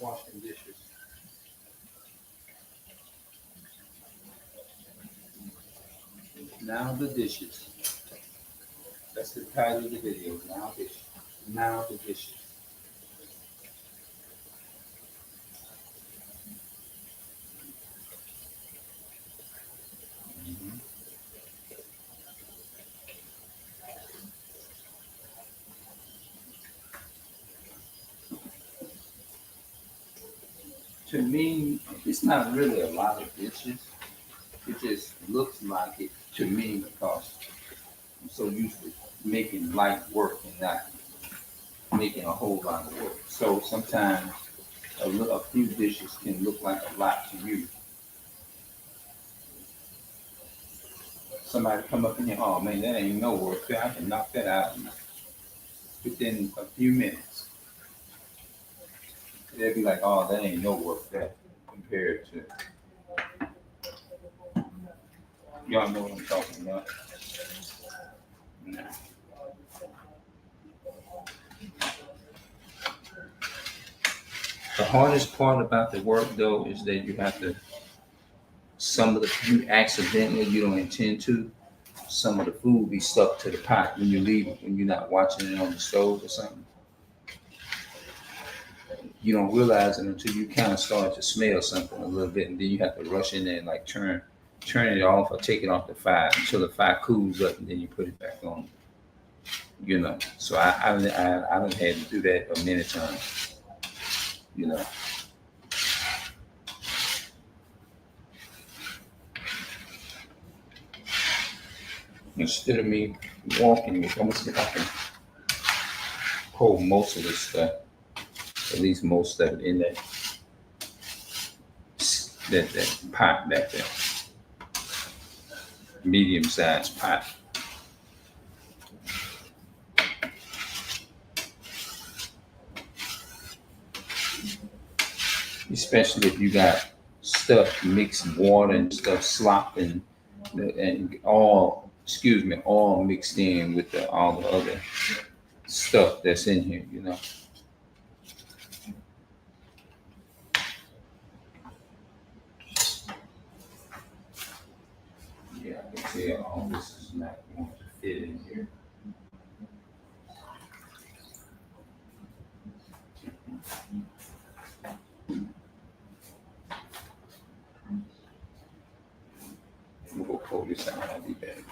wash them dishes. Now the dishes. That's the title of the video. Now dishes. Now the dishes. Mhm. To me, it's not really a lot of dishes. It just looks like it to me because I'm so used to making light work and not making a whole lot of work. So sometimes a few dishes can look like a lot to you. Somebody come up in here, oh man, that ain't no work. I can knock that out within a few minutes. They'll be like, oh, that ain't no work that compared to, y'all know what I'm talking about. Nah. The hardest part about the work though is that you have to, some of the, you accidentally, you don't intend to, some of the food be stuck to the pot when you leave it, when you're not watching it on the stove or something. You don't realize it until you kind of start to smell something a little bit, and then you have to rush in there and like turn it off or take it off the fire until the fire cools up, and then you put it back on. You know, so I done had to do that a many times. You know, instead of me walking, I'm gonna see if I can pull most of this stuff, at least most of it in that pot back there, medium sized pot. Especially if you got stuff mixed water and stuff slop and all excuse me all mixed in with all the other stuff that's in here, you know. Yeah, I can tell all this is not going to fit in here. We'll go pull this out. I'll be back.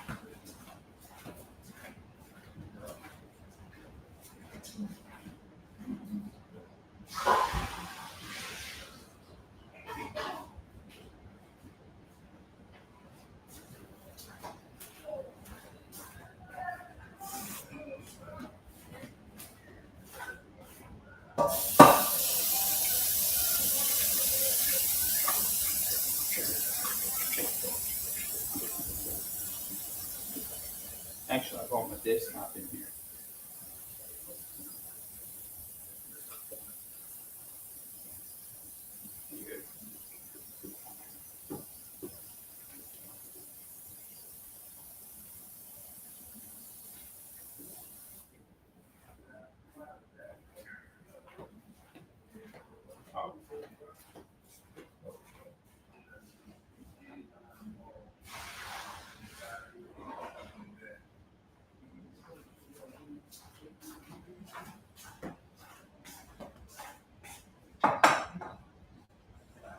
Actually, I brought my desktop in here. Oh,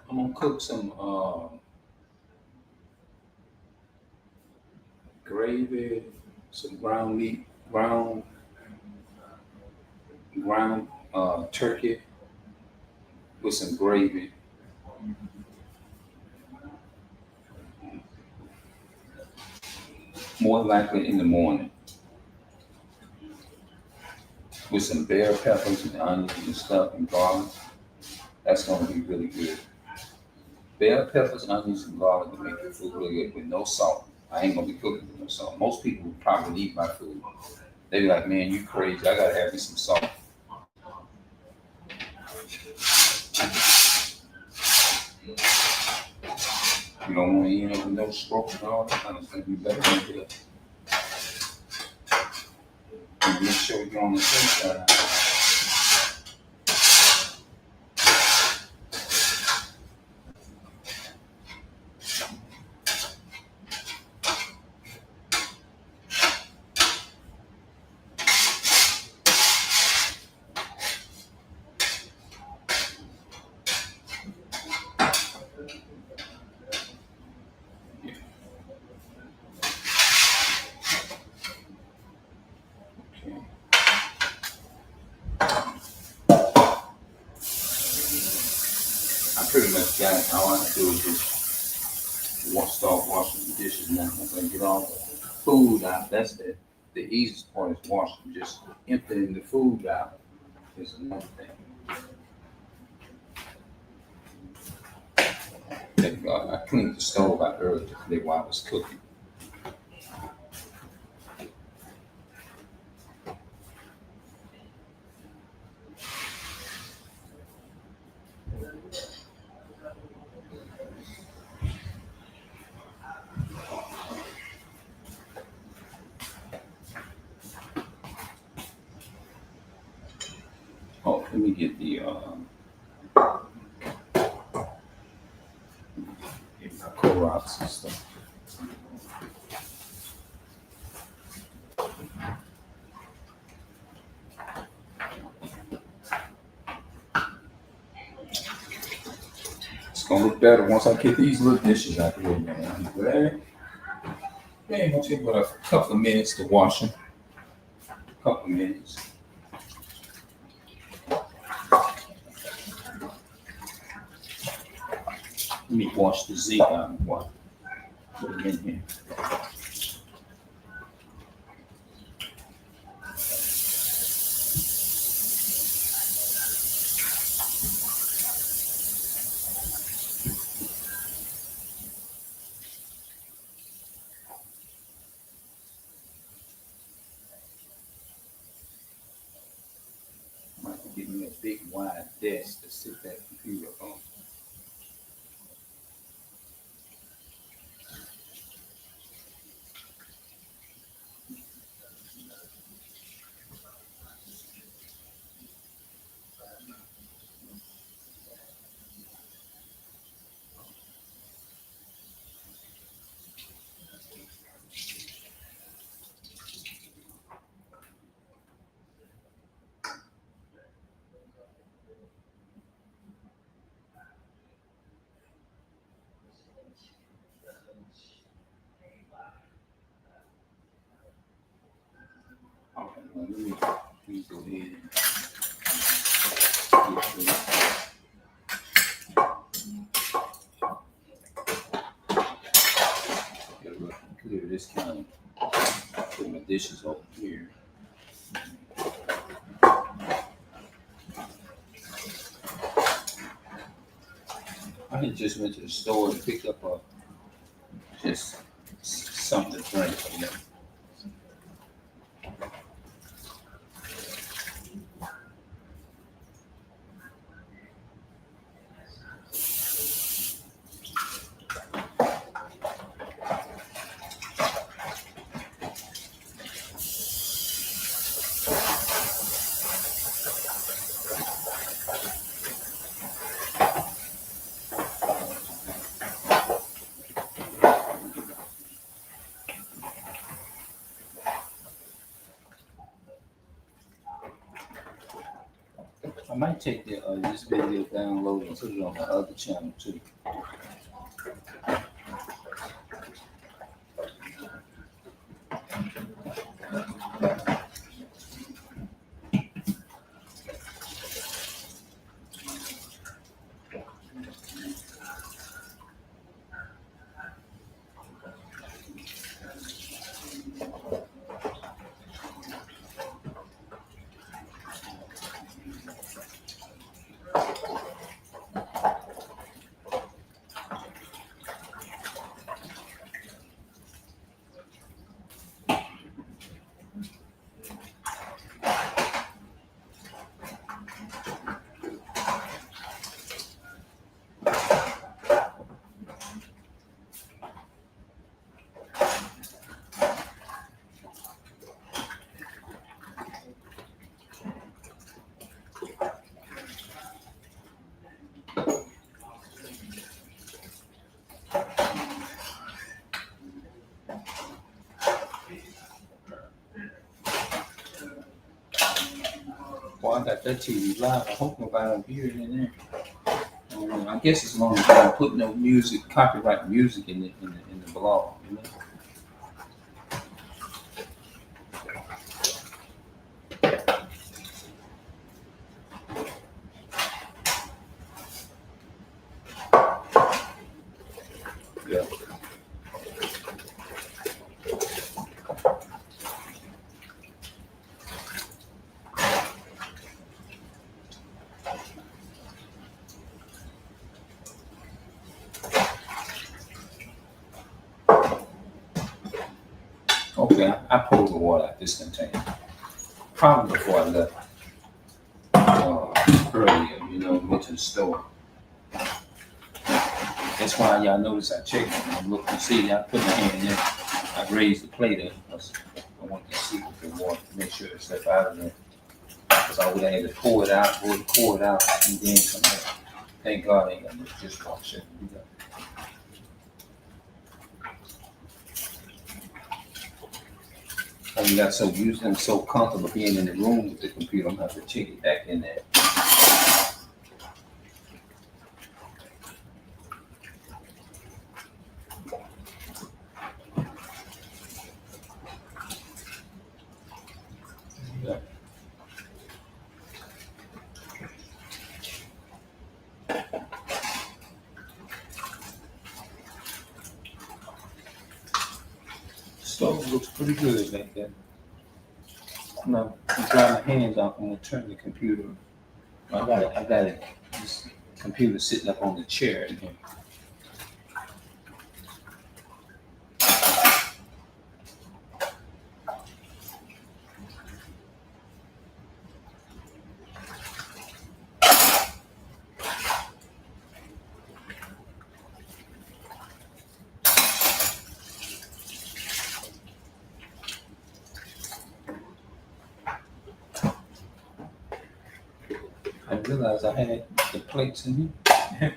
I'm gonna cook some gravy, some ground meat, ground turkey with some gravy. More likely in the morning with some bell peppers and onions and stuff and garlic. That's gonna be really good. Bell peppers, onions, and garlic will make the food really good with no salt. I ain't gonna be cooking with no salt. Most people would probably eat my food. They be like, man, you crazy. I gotta have me some salt. You don't want to end up with no stroke and all that kind of stuff. You better make it up. And make sure you're on the safe side. pretty much got it. All I have to do is just start washing the dishes now. Once I get all the food out, that's the easiest part is washing. Just emptying the food out is another thing. I cleaned the stove out earlier today while I was cooking. Oh, let me get my Clorox and stuff. It's gonna look better once I get these little dishes out here, man. It won't take but a couple of minutes to wash them. A couple of minutes. Let me wash the Z out and put it in here. Might give me a big wide desk to sit that computer on. Okay, well, let me go ahead and get this. Clear this kind of put my dishes over here. I had just went to the store and picked up just something to drink for them. I might take this video download and put it on my other channel too. Well, I got that TV live. I hope nobody don't hear it in there. I guess as long as I don't put no music, copyright music in the blog, you know. Yeah. Okay, I pulled the water out this container. Probably before I left earlier, went to the store. That's why y'all notice I checked it. I'm looking to see. I put my hand in there. I raised the plate up because I want to see if the water, make sure it's left out of there. Because I would have had to pour it out, and then come back. Thank God I ain't got no dishwasher. I got so used and so comfortable being in the room with the computer, I'm gonna have to check it back in there. Yeah. Stove looks pretty good back there. No, I dry my hands off. I'm gonna turn the computer. I got it. This computer sitting up on the chair in here. I realized I had the plates in here.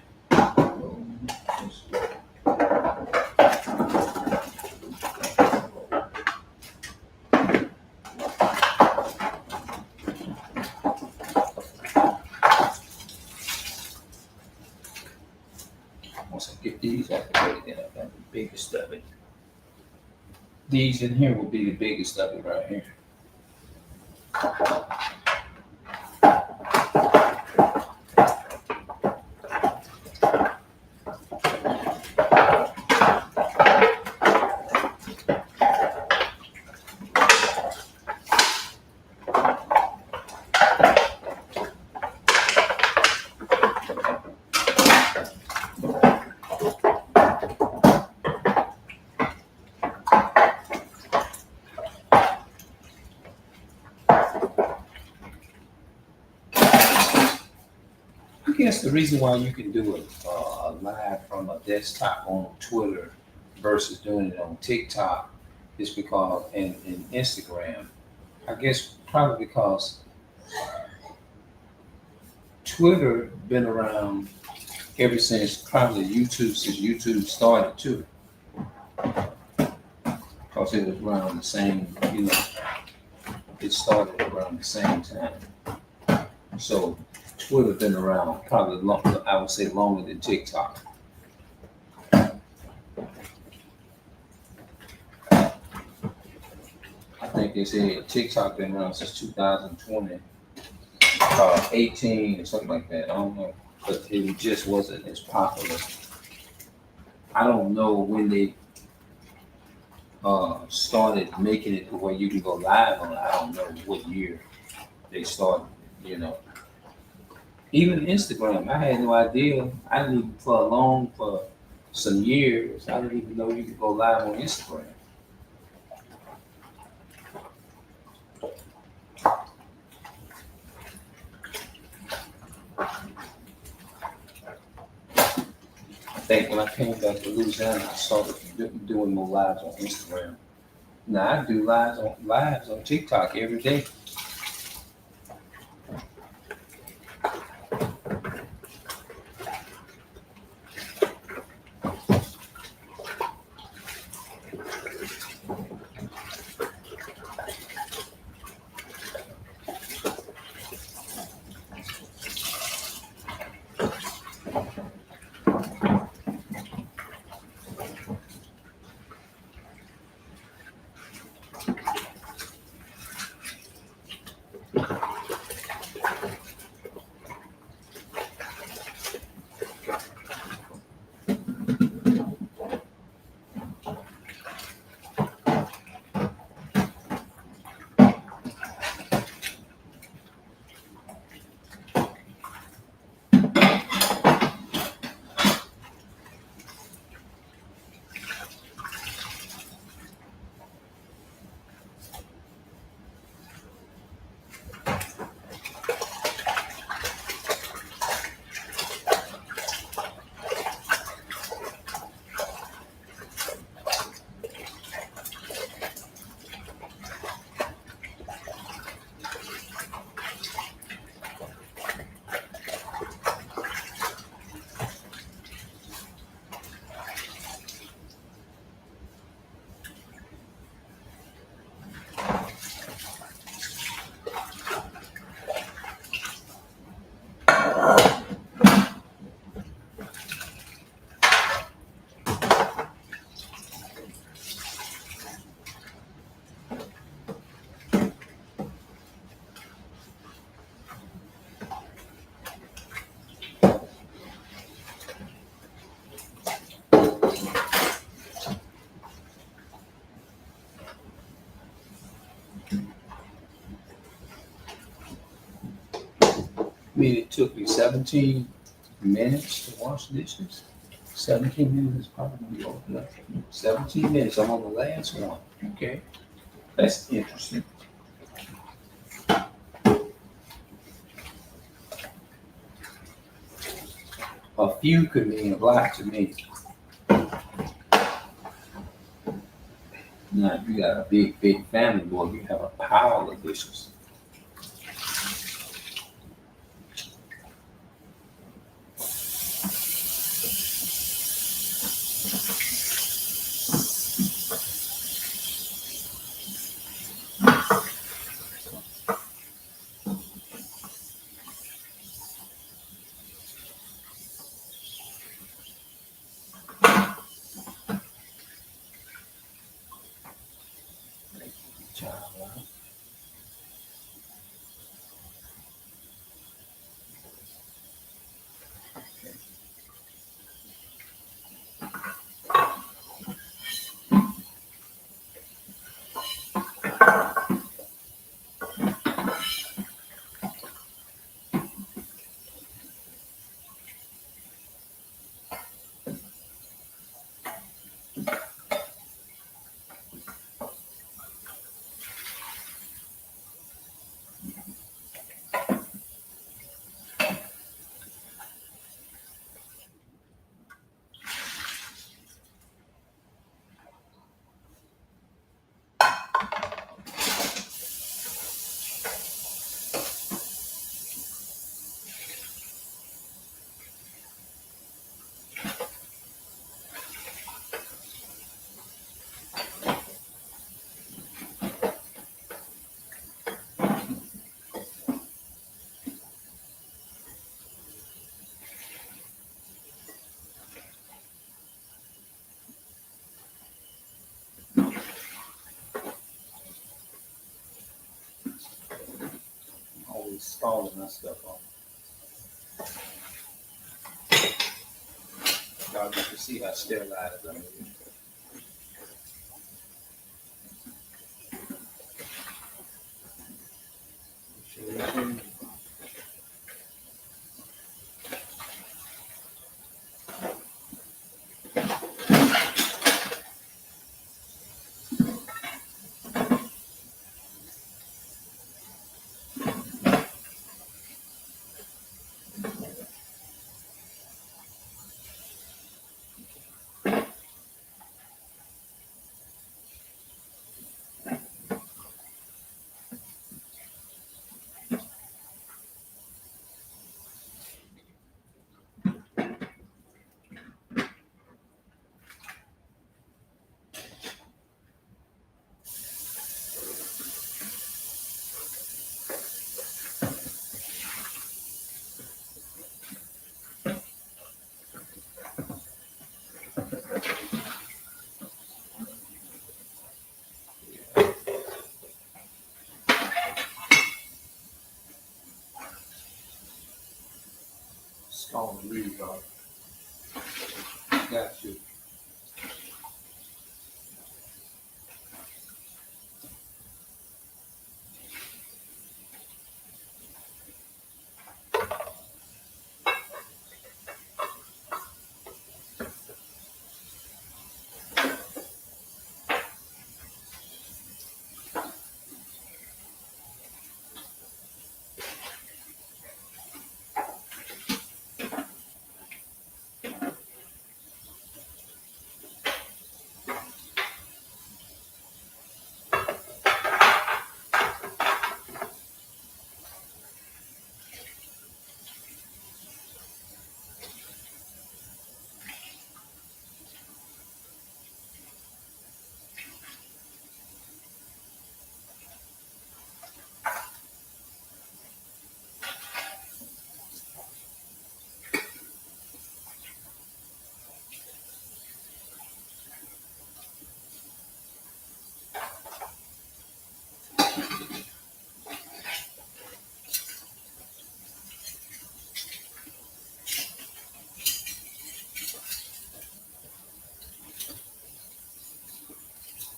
Once I get these out the way, then I got the biggest of it. These in here will be the biggest of it right here. I guess the reason why you can do a live from a desktop on Twitter versus doing it on TikTok is because, and Instagram, I guess probably because Twitter been around ever since probably YouTube, since YouTube started too. Because it was around the same, it started around the same time. So Twitter been around probably I would say longer than TikTok. I think they said TikTok been around since 2020, 18 or something like that. I don't know, but it just wasn't as popular. I don't know when they started making it to where you can go live on it. I don't know what year they started, Even Instagram, I had no idea. I didn't even for some years, I didn't even know you could go live on Instagram. I think when I came back to Louisiana, I started doing more lives on Instagram. Now I do lives on TikTok every day. me it took me 17 minutes to wash dishes. 17 minutes is probably gonna be open up. 17 minutes. I'm on the last one. Okay. That's interesting. A few could mean a lot to me. Now, if you got a big family, boy, you have a pile of dishes. Child, wow. Always stalling my stuff off. Y'all get to see how sterilized I am. Sure. Stalling really hard. Got you.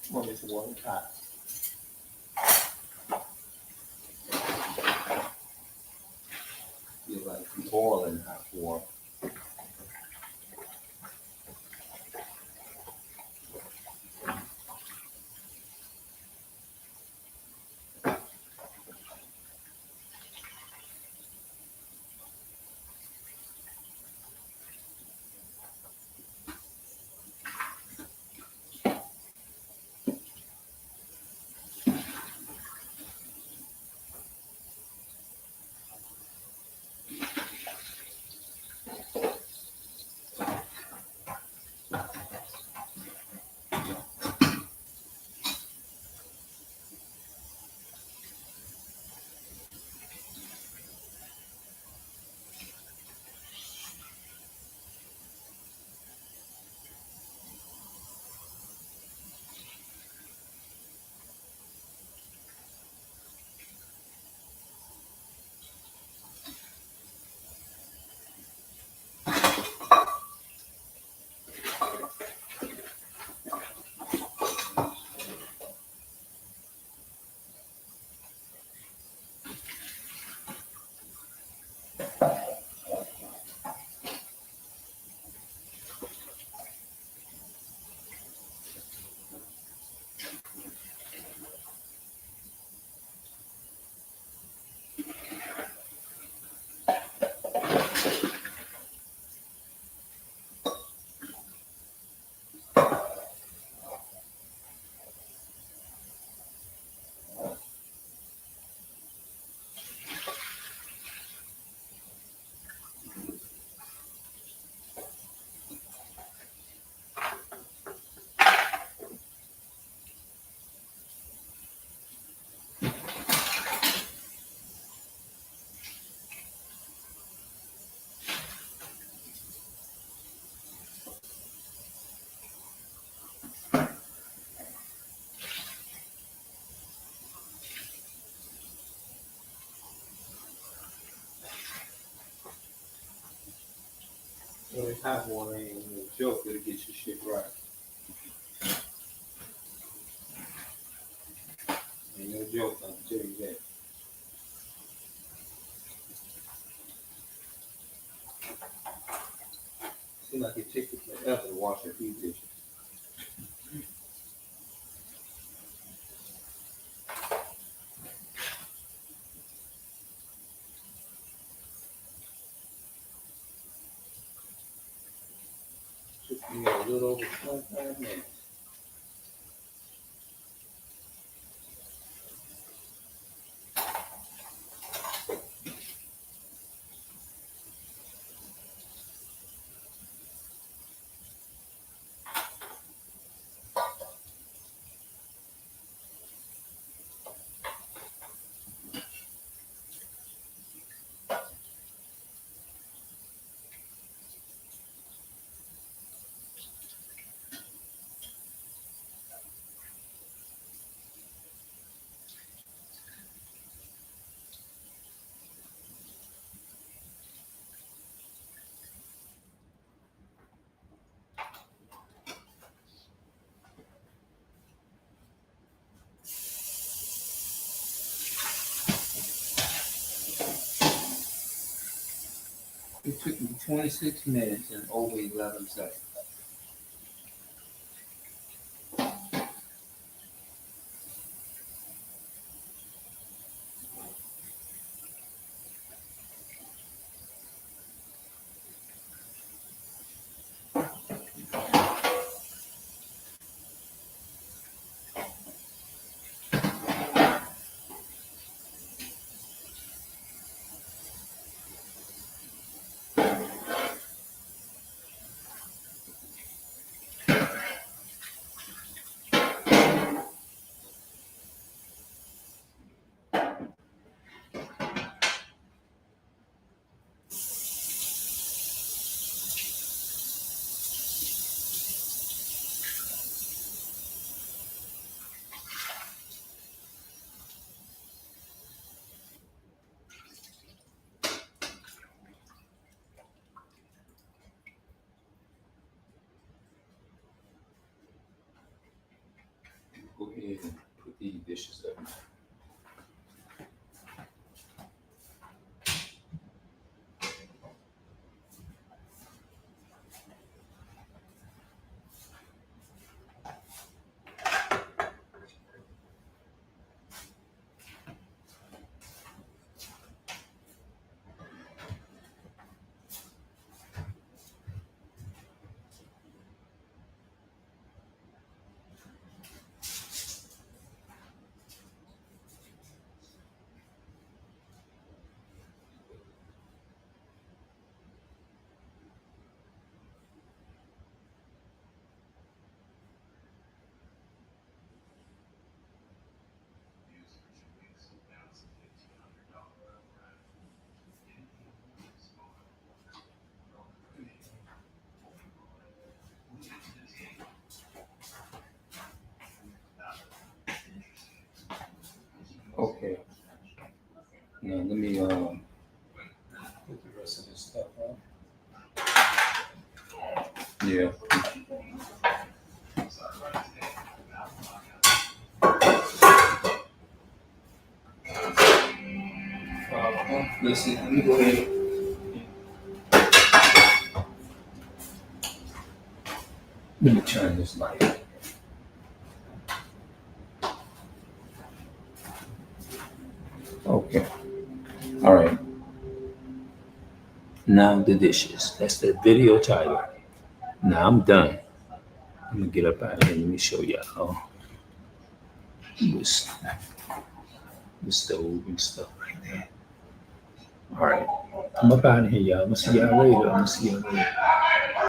Well, it's one time. Yeah. hot water ain't no joke. It'll get your shit right. Ain't no joke, I can tell you that. Seems like it takes you forever to wash a few dishes. Took me a little over 25 minutes. It took me 26 minutes and over 11 seconds. Go ahead and put these dishes up. Okay. Now let me Put the rest of this stuff on. yeah. Let's see. Let me go ahead. Let me turn this light. Okay. All right. Now the dishes. That's the video title. Now I'm done. I'm gonna get up out of here. Let me show y'all this the stove and stuff right there. All right. I'm up out of here, y'all. I'm gonna see y'all later.